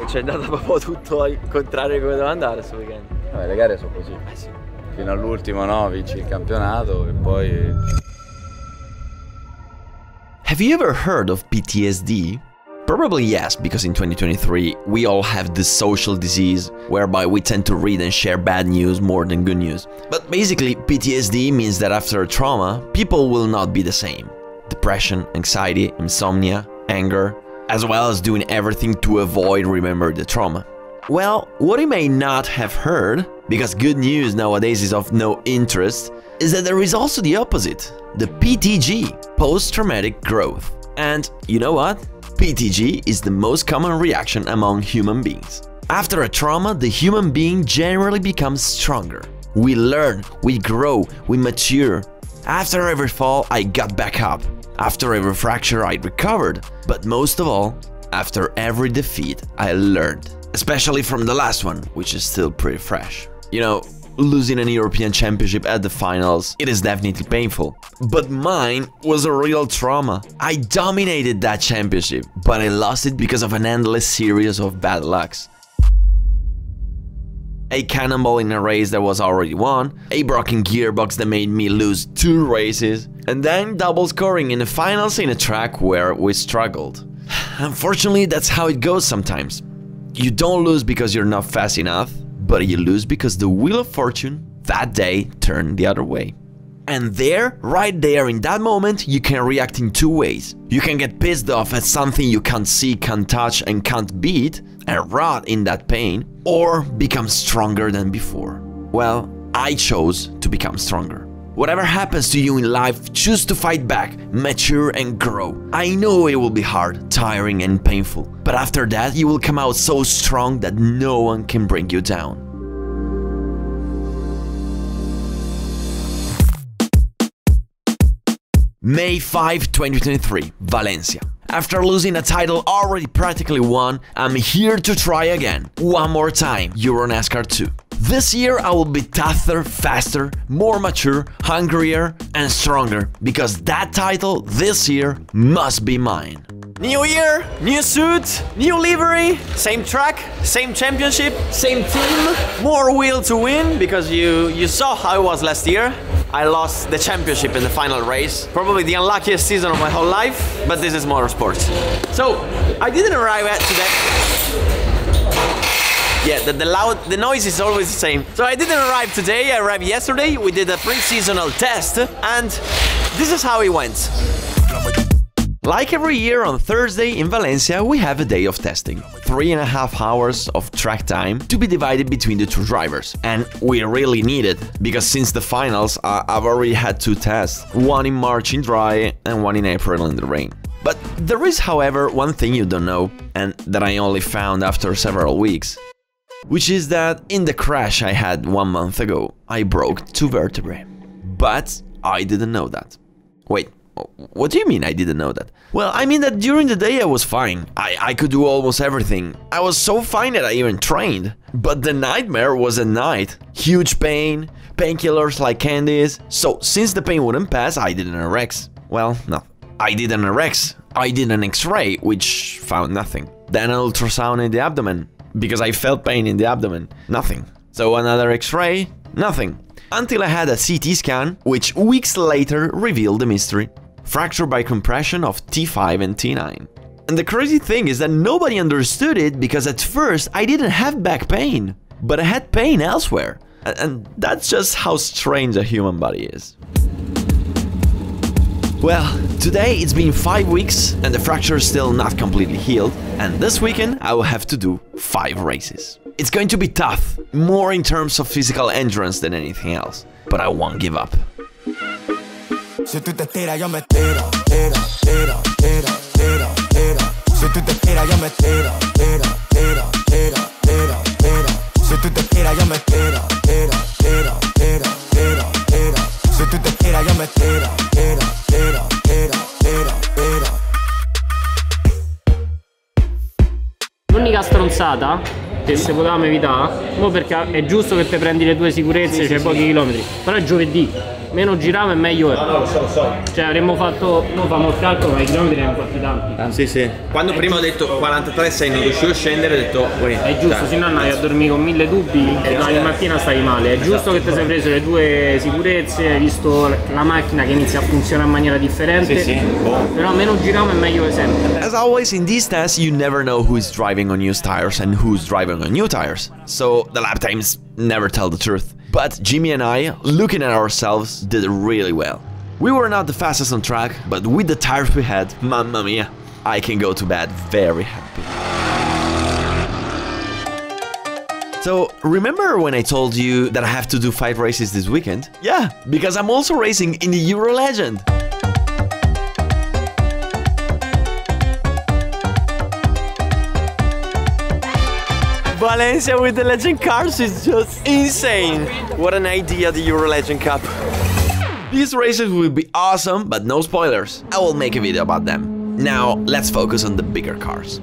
C'è andato proprio tutto al contrario come doveva andare questo weekend. Le gare sono così. Sì. Fino all'ultimo, no? Vinci il campionato e poi... Have you ever heard of PTSD? Probably yes, because in 2023 we all have this social disease whereby we tend to read and share bad news more than good news. But basically, PTSD means that after a trauma, people will not be the same. Depression, anxiety, insomnia, anger, as well as doing everything to avoid remember the trauma. Well, what you may not have heard, because good news nowadays is of no interest, is that there is also the opposite, the PTG, post-traumatic growth. And you know what? PTG is the most common reaction among human beings. After a trauma, the human being generally becomes stronger. We learn, we grow, we mature. After every fall, I got back up. After every fracture, I recovered. But most of all, after every defeat, I learned. Especially from the last one, which is still pretty fresh. You know, losing an European Championship at the finals, it is definitely painful. But mine was a real trauma. I dominated that championship, but I lost it because of an endless series of bad lucks. A cannonball in a race that was already won, a broken gearbox that made me lose 2 races, and then double scoring in the finals in a track where we struggled. Unfortunately, that's how it goes sometimes. You don't lose because you're not fast enough, but you lose because the wheel of fortune that day turned the other way. And there, right there in that moment, you can react in 2 ways. You can get pissed off at something you can't see, can't touch and can't beat, and rot in that pain, or become stronger than before. Well, I chose to become stronger. Whatever happens to you in life, choose to fight back, mature and grow. I know it will be hard, tiring and painful, but after that you will come out so strong that no one can bring you down. May 5, 2023, Valencia. After losing a title already practically won, I'm here to try again. One more time, EuroNASCAR 2. This year I will be tougher, faster, more mature, hungrier and stronger, because that title this year must be mine. New year, new suit, new livery, same track, same championship, same team, more will to win, because you saw how it was last year. I lost the championship in the final race, probably the unluckiest season of my whole life, but this is motorsports. So, I didn't arrive at today. Yeah, the noise is always the same. So I didn't arrive today, I arrived yesterday, we did a pre-seasonal test, and this is how it went. Like every year on Thursday in Valencia, we have a day of testing. 3.5 hours of track time to be divided between the 2 drivers. And we really need it, because since the finals, I've already had 2 tests. One in March in dry and one in April in the rain. But there is, however, one thing you don't know, and that I only found after several weeks. Which is that in the crash I had 1 month ago, I broke 2 vertebrae. But I didn't know that. Wait. What do you mean I didn't know that? Well, I mean that during the day I was fine. I could do almost everything. I was so fine that I even trained. But the nightmare was at night. Huge pain, painkillers like candies. So since the pain wouldn't pass, I did an RX. Well, no. I did an RX. I did an X-ray, which found nothing. Then an ultrasound in the abdomen, because I felt pain in the abdomen. Nothing. So another X-ray, nothing. Until I had a CT scan, which weeks later revealed the mystery. Fracture by compression of T5 and T9. And the crazy thing is that nobody understood it, because at first I didn't have back pain, but I had pain elsewhere. And that's just how strange a human body is. Well, today it's been 5 weeks and the fracture is still not completely healed, and this weekend I will have to do 5 races. It's going to be tough, more in terms of physical endurance than anything else, but I won't give up. Si tú te tiras, yo me tiro, tiro, tiro, tiro, tiro, tiro. Si tú te tiras, yo me tiro, tiro, tiro, tiro, tiro, tiro. Si tú te tiras, yo me tiro, tiro, tiro, tiro, tiro, tiro. Si tú te tiras, yo me tiro, tiro, tiro, tiro, tiro, tiro. L'unica stronzata che se potevamo evitare, mo perché è giusto che te prendi le tue sicurezze, c'è pochi chilometri, però è giovedì. meno girava e meglio è. No, lo so. Cioè avremmo fatto, noi famo il calcolo, ma i chilometri ne abbiamo fatti tanti. Sì, sì. Quando prima ho detto 43,6 non riuscivo a scendere, ho detto, è giusto, se no andavi a dormire con 1000 dubbi, domani mattina stavi male. È giusto che ti sei preso le tue sicurezze, hai visto la macchina che inizia a funzionare in maniera differente. Sì. Però meno giriamo e meglio è sempre. As always, in these tests, you never know who is driving on used tires and who's driving on new tires. So the lap times never tell the truth. But Jimmy and I, looking at ourselves, did really well. We were not the fastest on track, but with the tires we had, mamma mia, I can go to bed very happy. So, remember when I told you that I have to do 5 races this weekend? Yeah, because I'm also racing in the Euro Legend. Valencia with the Legend cars is just insane. What an idea, the Euro Legend Cup. These races will be awesome, but no spoilers. I will make a video about them. Now, let's focus on the bigger cars.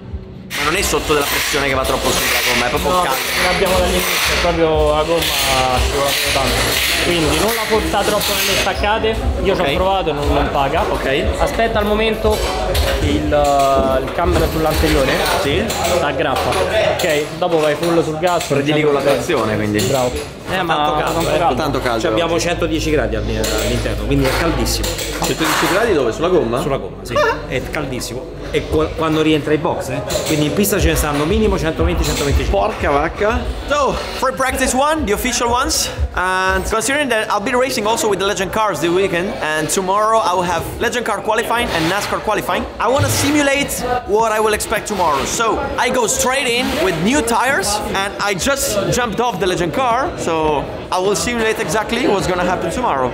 Ma non è sotto della pressione che va troppo su la gomma, è proprio caldo. L'abbiamo dall'inizio, è proprio la gomma scivola tanto. Quindi non la forza troppo nelle staccate, io ci ho provato e non paga. Ok. Aspetta al momento il cambio sull'anteriore. Sì. Aggrappa. Ok, dopo vai full sul gas. Prediligo la trazione, quindi. Bravo. Ma tanto caldo. Abbiamo 110 gradi all'interno, quindi è caldissimo. 110 gradi dove? Sulla gomma? Sulla gomma, sì. È caldissimo. E quando rientra in box, quindi in pista ce ne stanno minimo 120-125. Porca vacca. So, free practice one, the official ones. And considering that I'll be racing also with the Legend cars this weekend, and tomorrow I will have Legend car qualifying and NASCAR qualifying, I want to simulate what I will expect tomorrow. So, I go straight in with new tires, and I just jumped off the Legend car, so I will simulate exactly what's gonna happen tomorrow.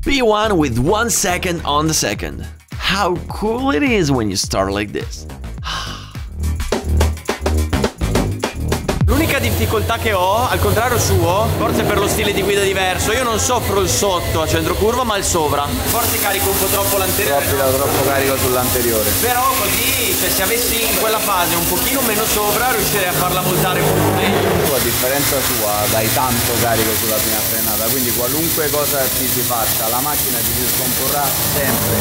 P1 with 1 second on the second. How cool it is when you start like this. L'unica difficoltà che ho, al contrario suo, forse per lo stile di guida diverso, io non soffro il sotto a centro curva ma il sovra. Forse carico un po' troppo l'anteriore. Troppo carico sull'anteriore. Però così, cioè, se avessi in quella fase un pochino meno sopra, riuscirei a farla voltare molto meglio. Tu, a differenza sua, dai tanto carico sulla prima frenata, quindi qualunque cosa ti si faccia, la macchina ti si scomporrà sempre.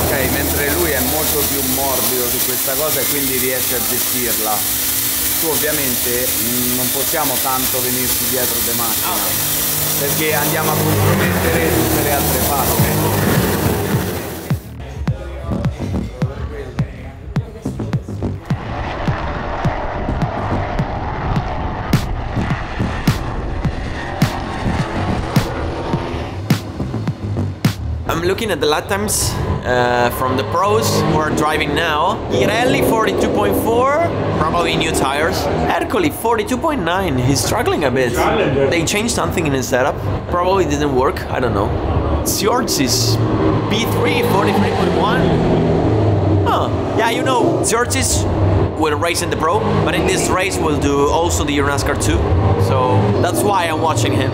Ok, mentre lui è molto più morbido su questa cosa e quindi riesce a gestirla. Tu ovviamente non possiamo tanto venirci dietro le macchine, perché andiamo a compromettere tutte le altre fasi. I'm looking at the lap times from the pros who are driving now. Pirelli 42.4, probably new tires. Ercole 42.9, he's struggling a bit. They changed something in his setup, probably didn't work, I don't know. George is P3 43.1. Oh, yeah, you know, George will race in the Pro, but in this race will do also the EuroNASCAR 2. So that's why I'm watching him.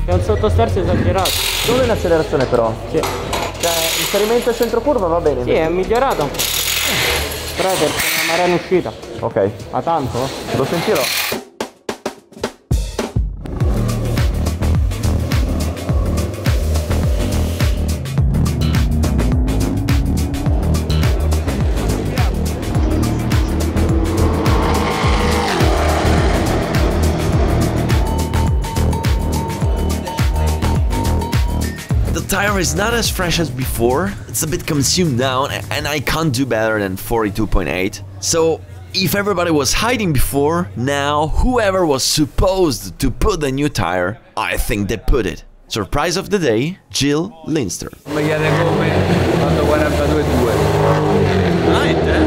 È un sottosterzo esagerato. Solo in accelerazione però. Sì. Cioè, l'inserimento a centro curva va bene. Sì, è migliorato. Però è perché una marea in uscita. Ok. Ma tanto? Lo sentirò. The tire is not as fresh as before, it's a bit consumed down and I can't do better than 42.8. So if everybody was hiding before, now whoever was supposed to put the new tire, I think they put it. Surprise of the day, Jill Linster. Mi chiede come quando 42,2. Veramente?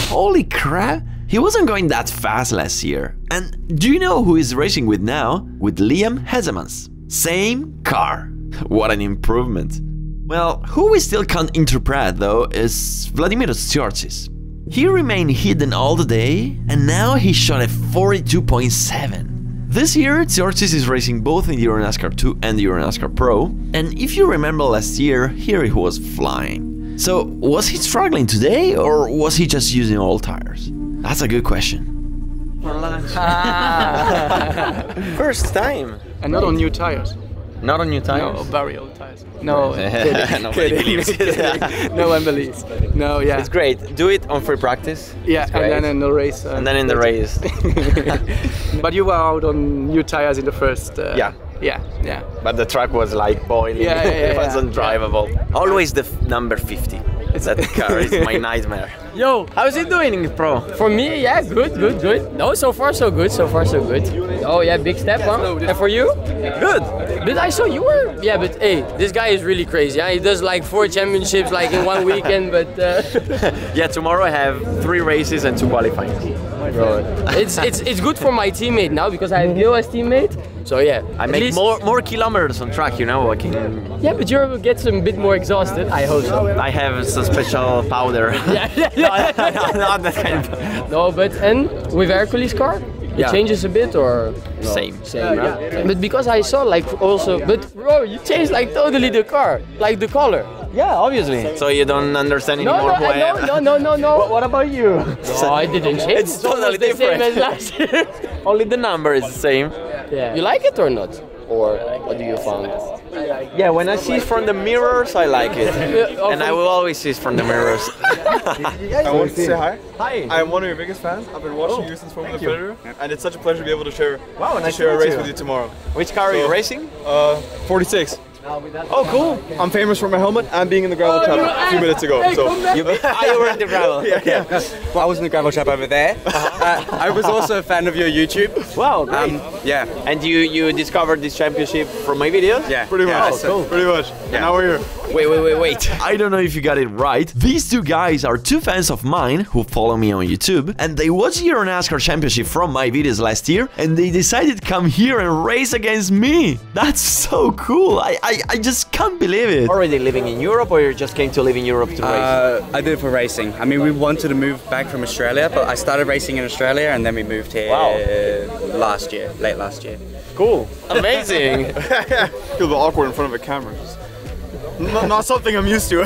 Holy crap! He wasn't going that fast last year. And do you know who he's racing with now? With Liam Hezemans. Same car. What an improvement. Well, who we still can't interpret though is Vladimir Tsiortsis. He remained hidden all the day, and now he shot a 42.7. This year, Tsiortsis is racing both in the EuroNASCAR 2 and the EuroNASCAR Pro, and if you remember last year, here he was flying. So, was he struggling today, or was he just using old tires? That's a good question. For lunch. First time. And not on new tires. Not on new tires? No, very old tires. No, Nobody believes it. No one believes. No, yeah. It's great. Do it on free practice. Yeah, and then in the race. And then in the race. But you were out on new tires in the first. Yeah. Yeah. But the track was like boiling. Yeah, It wasn't drivable. Always the number 50. That car is my nightmare. Yo, How's he doing in pro? for me, yeah, good. No, so far so good. Oh yeah, big step, huh? And for you? Good. But I saw you were. Yeah, but hey, this guy is really crazy. Yeah? He does like 4 championships like in one weekend. But Yeah, tomorrow I have 3 races and 2 qualifying. it's good for my teammate now because I have Gil as teammate. So yeah, I at make least- more kilometers on track, you know. I can. Yeah, but you get a bit more exhausted. I hope so. I have some special powder. Yeah. Not that kind of. No, but and with Hercules car, it Yeah. changes a bit or no? Same. Right? But because I saw like also, but bro, you changed like totally the car, like the color. Yeah, obviously. So you don't understand anymore who I am. No. What about you? No, I didn't change. It's totally the different. same as last year. Only the number is the same. Yeah. You like it or not? Or what do you find? Yeah, when I see it from the mirrors, I like it. And I will always see it from the mirrors. I want to say hi. Hi. I'm one of your biggest fans. I've been watching you since Formula Predator, and it's such a pleasure to be able to share nice share to a meet race you. with you tomorrow. Which car are you racing? 46. Oh, cool. I'm famous for my helmet and being in the gravel trap a few minutes ago. So You were in the gravel. yeah. Well, I was in the gravel trap over there. I was also a fan of your YouTube. Wow, great. Yeah. And you discovered this championship from my videos? Yeah. Pretty much. cool. Pretty much. And now we're here. Wait. I don't know if you got it right. These two guys are 2 fans of mine who follow me on YouTube, and they watched the EuroNASCAR Championship from my videos last year, and they decided to come here and race against me. That's so cool. I just can't believe it. Already living in Europe, or you just came to live in Europe to race? I did it for racing. I mean, we wanted to move back from Australia, but I started racing in Australia and then we moved here late last year. Cool. Amazing. Feel a bit awkward in front of a camera. Not something I'm used to.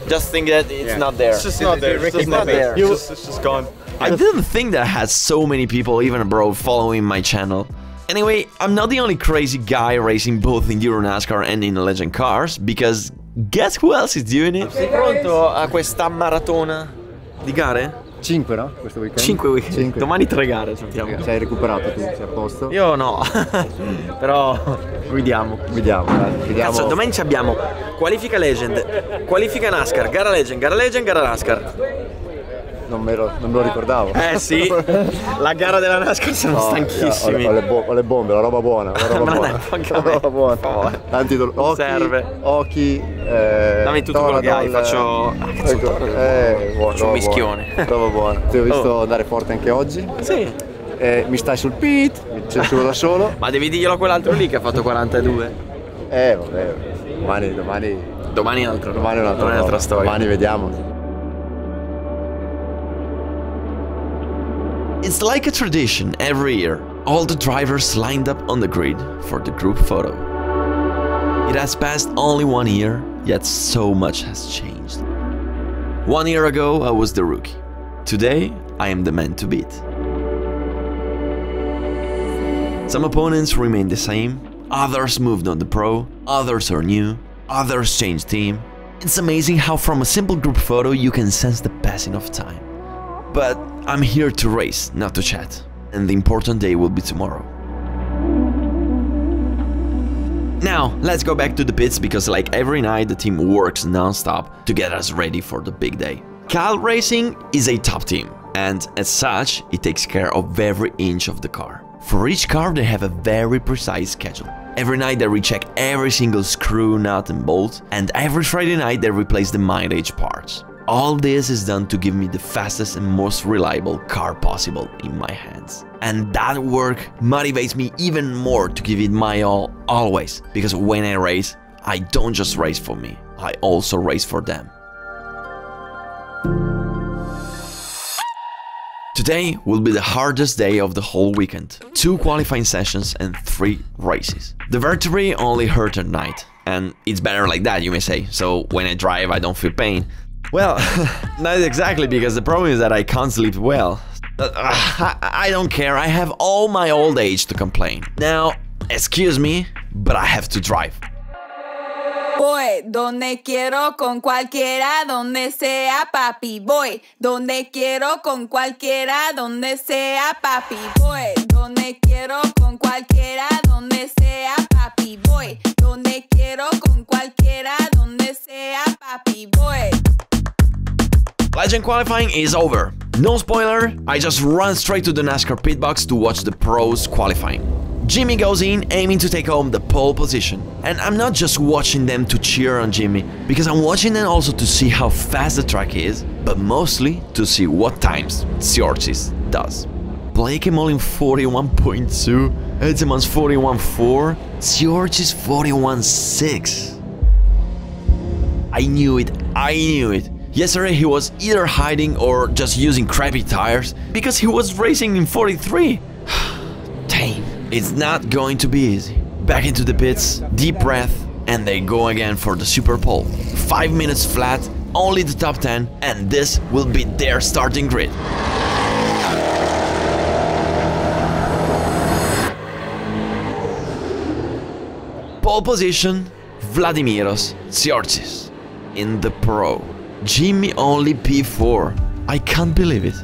Just think that it's not there. It's just not there. It's just not there. It's just gone. I didn't think that I had so many people, even abroad, following my channel. Anyway, I'm not the only crazy guy racing both in EuroNASCAR and in Legend Cars, because guess who else is doing it? Sei pronto a questa maratona di gare? 5, no? Questo weekend? 5 weekend. 5. Domani 3 gare, sentiamo. Sei recuperato tu, sei a posto? Io no. Però guidiamo. Vediamo. Cazzo, domani ci abbiamo qualifica Legend, qualifica NASCAR, gara Legend, gara NASCAR. Non me lo ricordavo. Sì, la gara della NASCAR siamo stanchissimi. Ho le bombe, la roba buona. La roba buona. La roba buona. Per favore. Tanti occhi, serve. Occhi. Dammi tutto quello che hai, faccio. Buono. Faccio un mischione. Roba buona. Ti ho visto andare forte anche oggi. Sì. Mi stai sul pit, mi censuro da solo. Ma devi dirglielo a quell'altro lì che ha fatto 42. Vabbè. Domani è un'altra storia. Domani vediamo. It's like a tradition every year. All the drivers lined up on the grid for the group photo. It has passed only 1 year, yet so much has changed. 1 year ago, I was the rookie. Today, I am the man to beat. Some opponents remain the same, others moved on to pro, others are new, others changed team. It's amazing how from a simple group photo you can sense the passing of time. But I'm here to race, not to chat, and the important day will be tomorrow. Now, let's go back to the pits because like every night the team works non-stop to get us ready for the big day. Cal Racing is a top team, and as such, it takes care of every inch of the car. For each car they have a very precise schedule. Every night they recheck every single screw, nut and bolt, and every Friday night they replace the mileage parts. All this is done to give me the fastest and most reliable car possible in my hands. And that work motivates me even more to give it my all, always. Because when I race, I don't just race for me, I also race for them. Today will be the hardest day of the whole weekend. 2 qualifying sessions and 3 races. The vertebrae only hurt at night, and it's better like that, you may say, so when I drive I don't feel pain. Well, not exactly, because the problem is that I can't sleep well. I don't care, I have all my old age to complain. Now, excuse me, but I have to drive. Voy donde quiero con cualquiera, donde sea papi. Voy donde quiero con cualquiera, donde sea papi. Voy donde quiero con cualquiera, donde sea papi. Voy donde quiero con cualquiera, donde sea papi. Voy. Legend qualifying is over. No spoiler, I just run straight to the NASCAR pit box to watch the pros qualifying. Jimmy goes in aiming to take home the pole position. And I'm not just watching them to cheer on Jimmy, because I'm watching them also to see how fast the track is, but mostly to see what times Tsiortsis does. Blake Emolin 41.2, Edemans 41.4, Tsiortsis 41.6. I knew it. Yesterday he was either hiding or just using crappy tires, because he was racing in 43. Dang. It's not going to be easy. Back into the pits, deep breath, and they go again for the super pole. 5 minutes flat, only the top 10, and this will be their starting grid. Pole position, Vladimiros Tsiortsis. In the pro, Jimmy only P4. I can't believe it.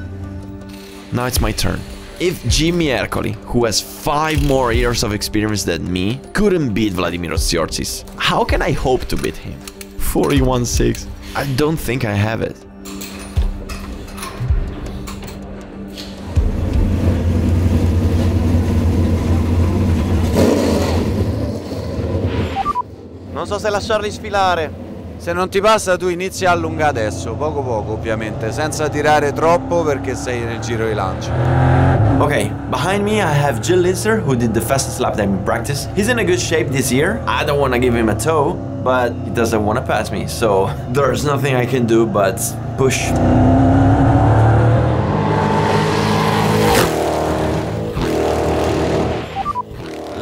Now it's my turn. If Jimmy Ercoli, who has 5 more years of experience than me, couldn't beat Vladimiros Tsiortsis, how can I hope to beat him? 41.6. I don't think I have it. Non so se lasciarli sfilare. Se non ti passa tu inizia a allungare adesso, poco poco ovviamente, senza tirare troppo perché sei nel giro di lancio. Okay, behind me I have Jill Linster, who did the fastest lap time in practice. He's in a good shape this year. I don't want to give him a tow, but he doesn't want to pass me, so there's nothing I can do but push.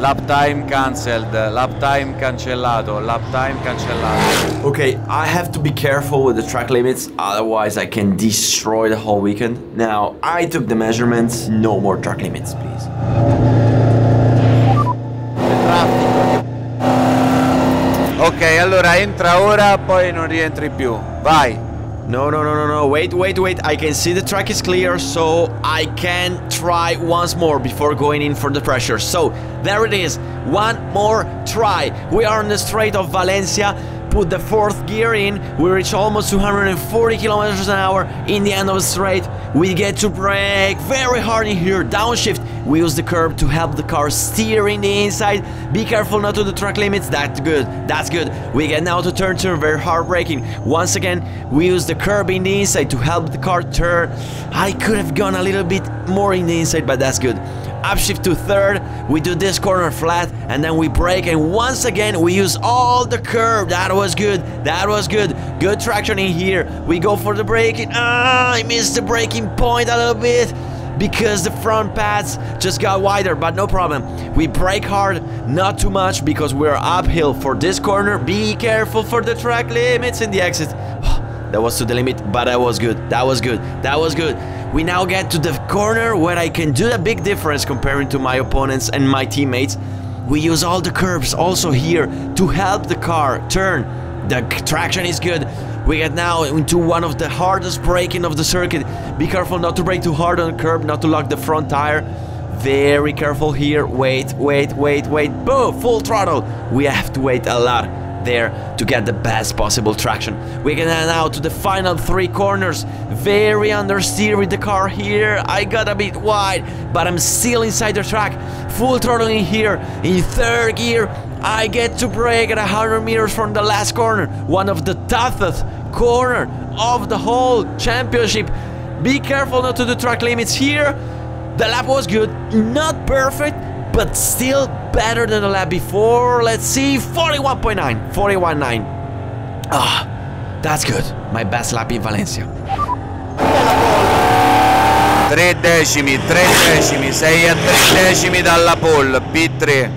Lap time cancelled, lap time cancellato, lap time cancellato. Okay, I have to be careful with the track limits, otherwise I can destroy the whole weekend. Now, I took the measurements, no more track limits, please. Ok, allora entra ora, poi non rientri più. Vai. No, wait, I can see the track is clear, so I can try once more before going in for the pressure. So, there it is, one more try. We are on the straight of Valencia, put the 4th gear in, we reach almost 240 kilometers an hour in the end of the straight. We get to brake very hard in here, downshift. We use the curb to help the car steer in the inside. Be careful not to the track limits, that's good. We get now to turn very hard braking. Once again, we use the curb in the inside to help the car turn. I could have gone a little bit more in the inside, but that's good. Upshift to 3rd, we do this corner flat, and then we brake, and once again we use all the curb. That was good. Good traction in here. We go for the braking. I missed the braking point a little bit because the front pads just got wider, but no problem. We brake hard, not too much because we're uphill for this corner. Be careful for the track limits in the exit. That was to the limit, but that was good. We now get to the corner where I can do a big difference comparing to my opponents and my teammates. We use all the curbs also here to help the car turn. The traction is good. We get now into one of the hardest braking of the circuit. Be careful not to brake too hard on the curb, not to lock the front tire. Very careful here. Wait. Boom, full throttle. We have to wait a lot there to get the best possible traction. We get now to the final 3 corners. Very understeer with the car here. I got a bit wide, but I'm still inside the track. Full throttle in here. In 3rd gear, I get to brake at 100 meters from the last corner. One of the toughest corner of the whole championship. Be careful not to do track limits here. The lap was good, not perfect, but still better than the lap before. Let's see, 41.9, 41.9. Ah, that's good. My best lap in Valencia. 3 decimi, 3 decimi, 6 a 3 decimi dalla pole, P3.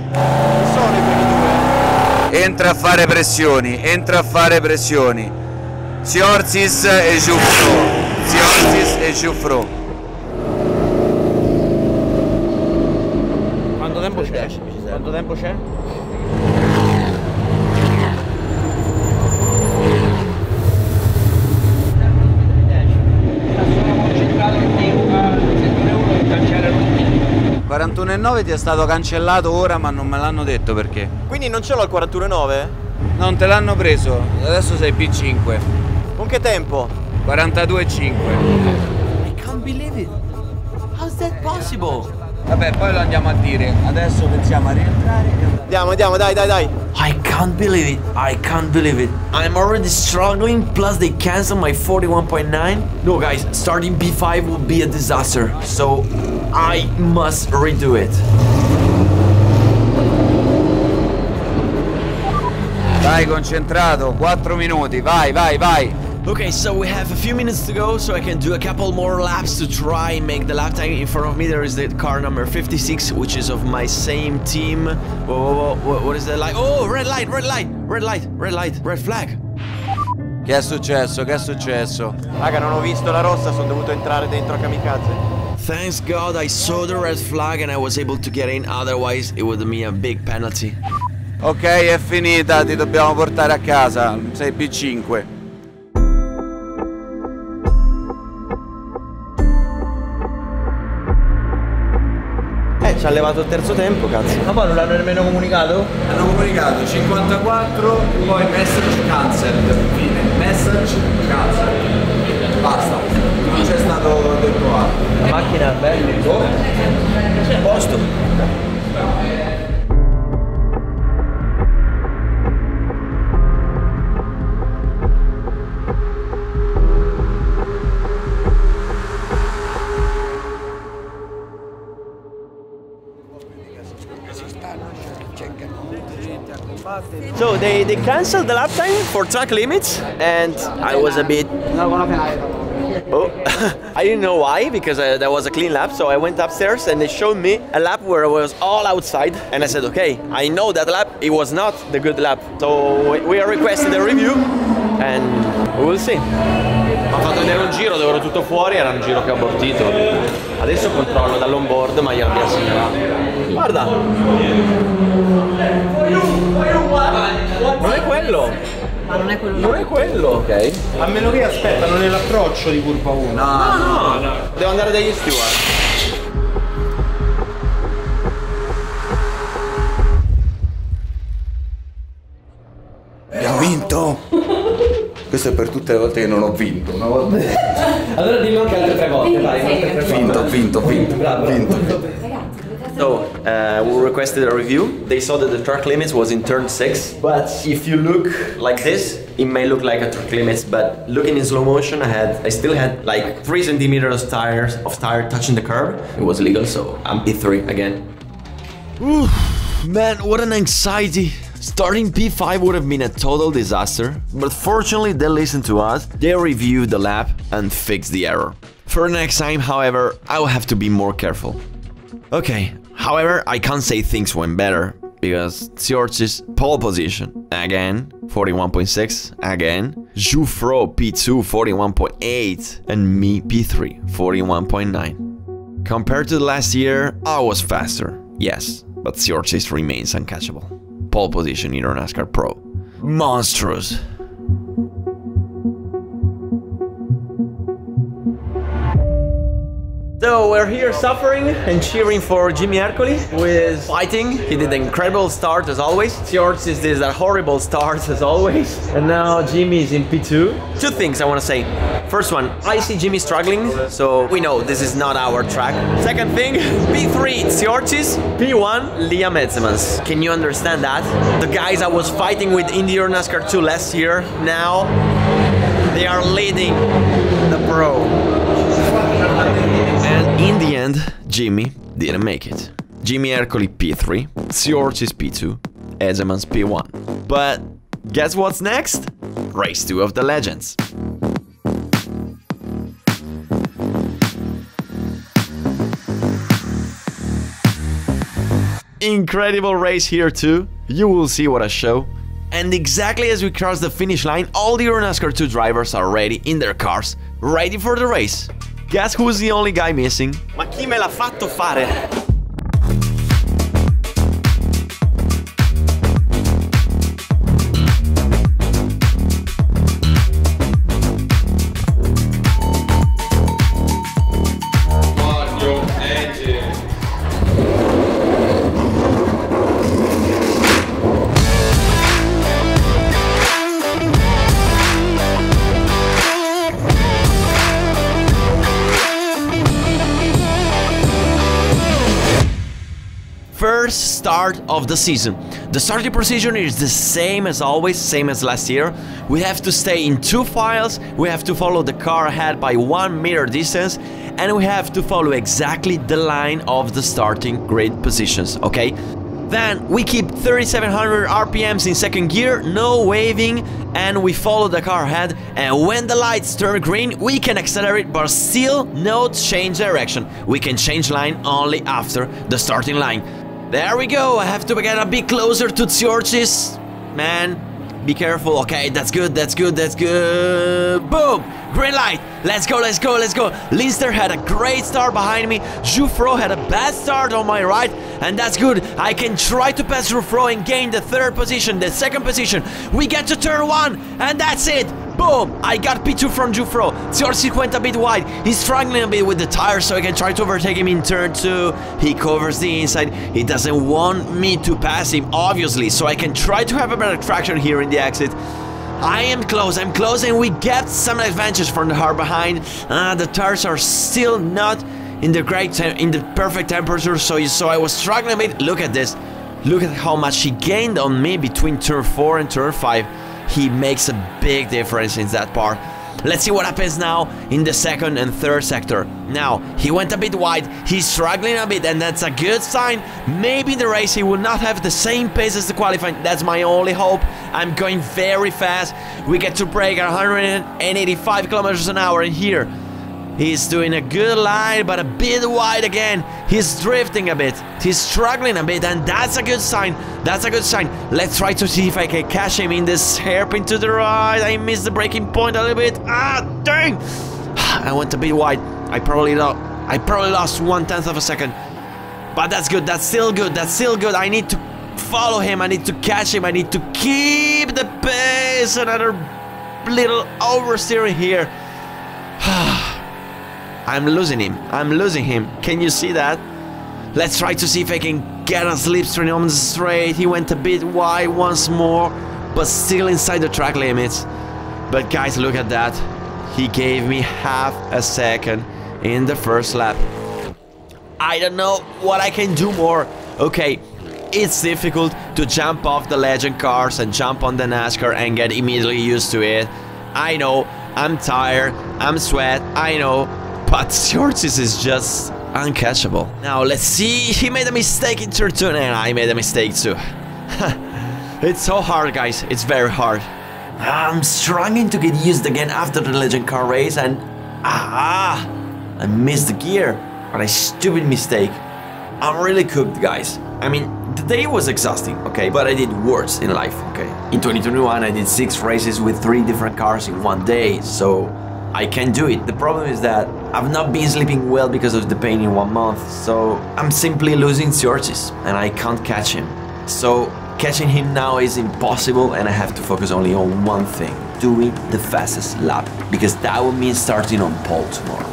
Entra a fare pressioni, entra a fare pressioni. Siorsis e Giuffro, Siorsis e Giuffro. Quanto tempo c'è? Quanto tempo c'è? Il 41,9 ti è stato cancellato ora, ma non me l'hanno detto perché. Quindi non ce l'ho il 41,9? Non te l'hanno preso, adesso sei P5. Con che tempo? 42,5. I can't believe it. How's that possible? Vabbè, poi lo andiamo a dire. Adesso pensiamo a rientrare. Andiamo, dai. I can't believe it. I can't believe it. I'm already struggling, plus they cancel my 41.9. No guys, starting P5 will be a disaster. So I must redo it. Dai, concentrato, 4 minuti, vai. Okay, so we have a few minutes to go, so I can do a couple more laps to try and make the lap time. In front of me there is the car number 56, which is of my same team. Whoa, what is that light? Oh, red light, red flag. Che è successo? Raga, non ho visto la rossa, sono dovuto entrare dentro a kamikaze. Thanks God I saw the red flag and I was able to get in, otherwise it would be a big penalty. Ok, è finita, ti dobbiamo portare a casa, sei P5. Ci ha levato il terzo tempo, cazzo. Ma poi non l'hanno nemmeno comunicato? Hanno comunicato 54, poi message cancelled, fine, message cancelled, basta, non c'è stato detto altro. La macchina è bella, c'è posto. So they canceled the lap time for track limits, and I was a bit... Oh, I didn't know why, because there was a clean lap, so I went upstairs and they showed me a lap where I was all outside, and I said, okay, I know that lap, it was not the good lap, so we are requesting a review, and we will see. Mi ha fatto vedere un giro dove ero tutto fuori, era un giro che ho abortito. Adesso controllo dall'onboard, ma glielo abbiamo segnalato. Guarda! Non è quello! Ma non è quello. Non è quello! Ok. A meno che aspettano nell'approccio di curva 1. No. Devo andare dagli steward. Abbiamo vinto! Questo è per tutte le volte che non ho vinto. Una volta... Allora dimmi anche altre 3 volte, vai. Vinto. So, we requested a review. They saw that the track limits was in turn 6, but if you look like this, it may look like a track limits, but looking in slow motion, I still had like 3 centimeters of tire touching the curb. It was legal, so I'm P3 again. Ooh, man, what an anxiety. Starting P5 would have been a total disaster, but fortunately they listened to us, they reviewed the lap and fixed the error. For next time, however, I will have to be more careful. Okay, however, I can't say things went better, because Siorch's pole position, again, 41.6, again, Giuffro P2, 41.8, and me P3, 41.9. Compared to the last year, I was faster, yes, but Siorch's remains uncatchable. Pole position in NASCAR Pro. Monstrous! So we're here suffering and cheering for Jimmy Ercoli, who is fighting. He did an incredible start as always. Siorchis did a horrible start as always. And now Jimmy is in P2. 2 things I want to say. First one, I see Jimmy struggling, so we know this is not our track. Second thing, P3 Siorchis, P1 Liam Etzemans. Can you understand that? The guys I was fighting with in the EuroNASCAR 2 last year, now They are leading the pro. And in the end, Jimmy didn't make it. Jimmy Ercoli P3, Tsiorchis P2, Edemans P1. But guess what's next? Race 2 of the Legends. Incredible race here too. You will see what I show. And exactly as we cross the finish line, all the EuroNASCAR 2 drivers are ready in their cars, ready for the race. Guess who's the only guy missing? Ma chi me l'ha fatto fare? First start of the season. The starting procedure is the same as always, same as last year. We have to stay in 2 files, we have to follow the car ahead by 1 meter distance, and we have to follow exactly the line of the starting grid positions, okay? Then we keep 3700 RPMs in second gear, no waving, and we follow the car ahead, and when the lights turn green, we can accelerate but still not change direction. We can change line only after the starting line. There we go, I have to get a bit closer to Tsiorchis. Man, be careful. Okay, that's good, that's good, that's good. Boom! Green light! Let's go, let's go, let's go! Linster had a great start behind me. Jufro had a bad start on my right, and that's good. I can try to pass Jufro and gain the 3rd position, the 2nd position. We get to turn 1, and that's it! Boom! I got P2 from Jufro. Tsiorchis went a bit wide. He's struggling a bit with the tires, so I can try to overtake him in turn 2. He covers the inside. He doesn't want me to pass him, obviously, so I can try to have a better traction here in the exit. I am close, I'm close, and we get some advantage from the hard behind. The tires are still not in the perfect temperature, so I was struggling a bit. Look at this. Look at how much he gained on me between turn 4 and turn 5. He makes a big difference in that part. Let's see what happens now in the 2nd and 3rd sector. Now, he went a bit wide, he's struggling a bit, and that's a good sign. Maybe in the race he will not have the same pace as the qualifying. That's my only hope. I'm going very fast. We get to brake at 185 kilometers an hour in here. He's doing a good line, but a bit wide again. He's drifting a bit. He's struggling a bit, and that's a good sign. That's a good sign. Let's try to see if I can catch him in this hairpin to the right. I missed the braking point a little bit. Dang! I went a bit wide. I probably lost 1/10 of a second. But that's good. That's still good. That's still good. I need to follow him. I need to catch him. I need to keep the pace. Another little oversteering here. I'm losing him. I'm losing him. Can you see that? Let's try to see if I can get a slipstream on the straight. He went a bit wide once more, but still inside the track limits. But guys, look at that. He gave me half a second in the first lap. I don't know what I can do more. Okay, it's difficult to jump off the legend cars and jump on the NASCAR and get immediately used to it. I know, I'm tired, I'm sweat, I know. But Tsiorchis is just uncatchable. Now let's see, he made a mistake in turn 2 and I made a mistake too. It's so hard, guys, it's very hard. I'm struggling to get used again after the legend car race, and I missed the gear. What a stupid mistake. I'm really cooked, guys. I mean, the day was exhausting, okay, but I did worse in life, okay. In 2021 I did 6 races with 3 different cars in one day, so I can do it. The problem is that I've not been sleeping well because of the pain in 1 month, so I'm simply losing Tsiorchis and I can't catch him. So catching him now is impossible, and I have to focus only on one thing: doing the fastest lap, because that will mean starting on pole tomorrow.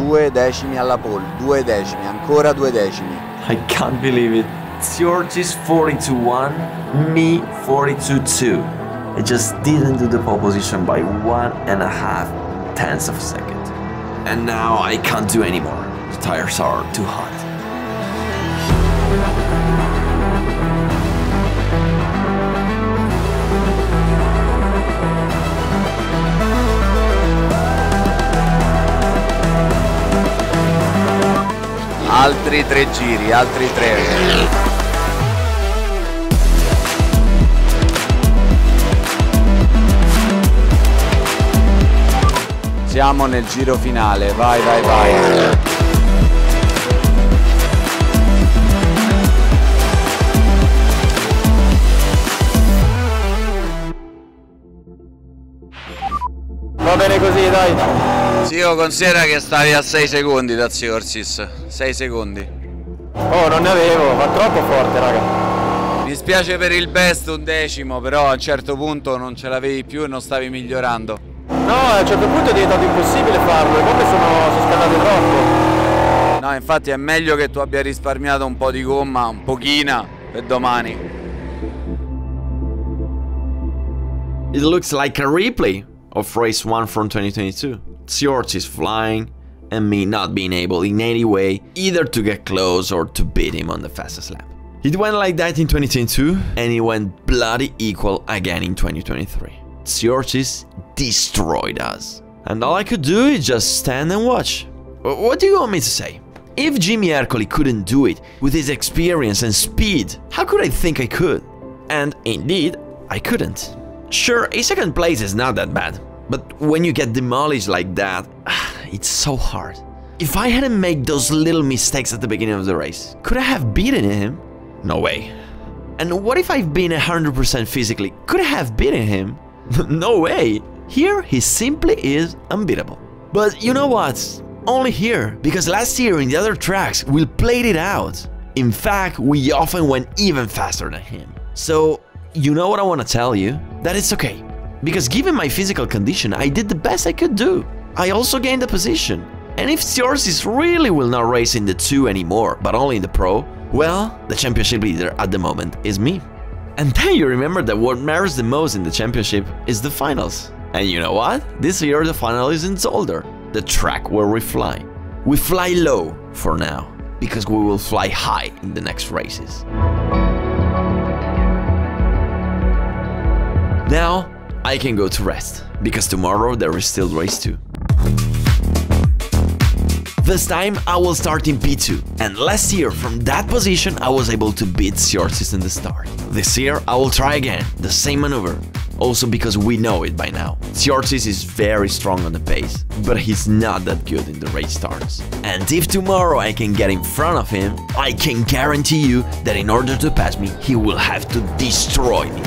Due decimi alla pole, 2 decimi, ancora 2 decimi. I can't believe it. Tsiortis 42-1, me 42-2. I just didn't do the pole position by 1.5 tenths of a second. And now I can't do anymore. The tires are too hot. Altri 3 giri, altri 3. Siamo nel giro finale, vai, vai, vai. Va bene così, dai. Sì, io considera che stavi a 6 secondi da Tsiortis, 6 secondi. Oh, non ne avevo, va troppo forte, raga. Mi spiace per il best, 1/10, però a un certo punto non ce l'avevi più e non stavi migliorando. No, a un certo punto è diventato impossibile farlo, le gomme sono scaldate troppo. No, infatti è meglio che tu abbia risparmiato un po' di gomma, un pochina, per domani. It looks like a replay of race 1 from 2022. Tsiortis flying and me not being able in any way either to get close or to beat him on the fastest lap. It went like that in 2022 and it went bloody equal again in 2023. Tsiortis destroyed us. And all I could do is just stand and watch. What do you want me to say? If Jimmy Ercole couldn't do it with his experience and speed, how could I think I could? And indeed, I couldn't. Sure, a second place is not that bad, but when you get demolished like that, it's so hard. If I hadn't made those little mistakes at the beginning of the race, could I have beaten him? No way. And what if I've been 100% physically? Could I have beaten him? No way. Here, he simply is unbeatable. But you know what? Only here, because last year in the other tracks, we played it out. In fact, we often went even faster than him. So, you know what I want to tell you? That it's okay. Because given my physical condition, I did the best I could do. I also gained the position. And if Tsiortis really will not race in the 2 anymore, but only in the Pro, well, the championship leader at the moment is me. And then you remember that what matters the most in the championship is the finals. And you know what? This year the final is in Zolder, the track where we fly. We fly low for now, because we will fly high in the next races. Now, I can go to rest, because tomorrow there is still race 2. This time I will start in P2, and last year from that position I was able to beat Tsiortis in the start. This year I will try again, the same maneuver, also because we know it by now. Tsiortis is very strong on the pace, but he's not that good in the race starts. And if tomorrow I can get in front of him, I can guarantee you that in order to pass me, he will have to destroy me.